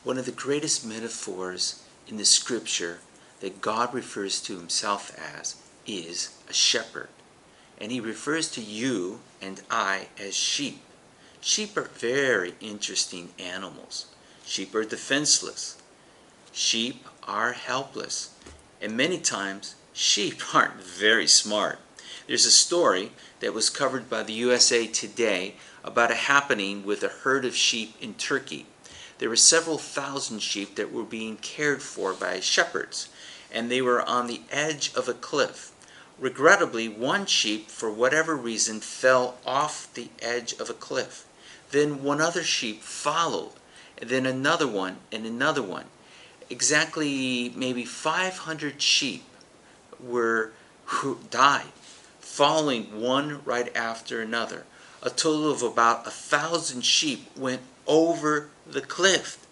One of the greatest metaphors in the scripture that God refers to himself as is a shepherd. And he refers to you and I as sheep. Sheep are very interesting animals. Sheep are defenseless. Sheep are helpless. And many times, sheep aren't very smart. There's a story that was covered by the USA Today about a happening with a herd of sheep in Turkey. There were several thousand sheep that were being cared for by shepherds, and they were on the edge of a cliff. Regrettably, one sheep, for whatever reason, fell off the edge of a cliff. Then one other sheep followed, and then another one, and another one. Exactly maybe 500 sheep who died, following one right after another. A total of about 1,000 sheep went over the cliff.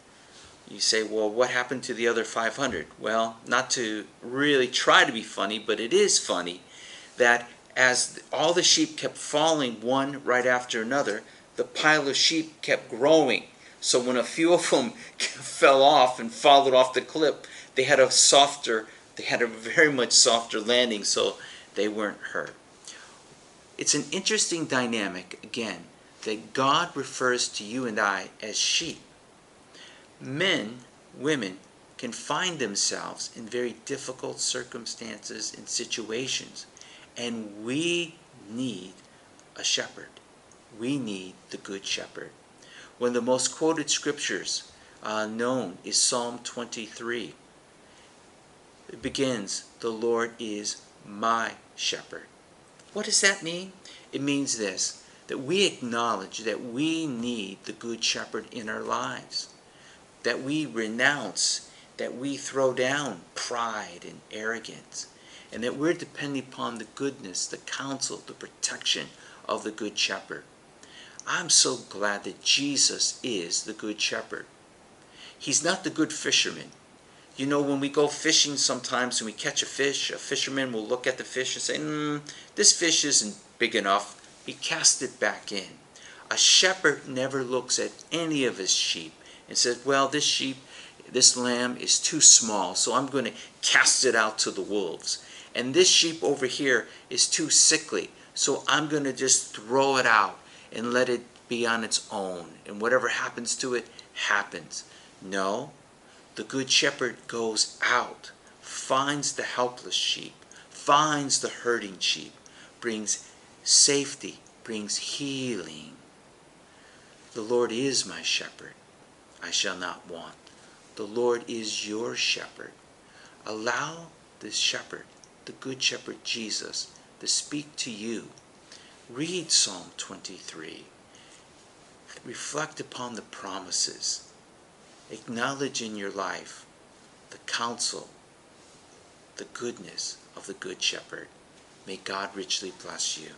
You say, well, what happened to the other 500? Well, not to really try to be funny, but it is funny that as all the sheep kept falling one right after another, the pile of sheep kept growing. So when a few of them fell off and followed off the cliff, they had a very much softer landing, so they weren't hurt. It's an interesting dynamic, again, that God refers to you and I as sheep. Men, women, can find themselves in very difficult circumstances and situations, and we need a shepherd. We need the Good Shepherd. One of the most quoted scriptures known is Psalm 23. It begins, "The Lord is my shepherd." What does that mean? It means this, that we acknowledge that we need the Good Shepherd in our lives, that we renounce, that we throw down pride and arrogance, and that we're depending upon the goodness, the counsel, the protection of the Good Shepherd. I'm so glad that Jesus is the Good Shepherd. He's not the good fisherman. You know, when we go fishing sometimes and we catch a fisherman will look at the fish and say, this fish isn't big enough. He casts it back in. A shepherd never looks at any of his sheep and says, well, this lamb is too small, so I'm going to cast it out to the wolves. And this sheep over here is too sickly, so I'm going to just throw it out and let it be on its own. And whatever happens to it, happens. No. The Good Shepherd goes out, finds the helpless sheep, finds the hurting sheep, brings safety, brings healing. The Lord is my shepherd. I shall not want. The Lord is your shepherd. Allow the shepherd, the Good Shepherd Jesus, to speak to you. Read Psalm 23. Reflect upon the promises. Acknowledge in your life the counsel, the goodness of the Good Shepherd. May God richly bless you.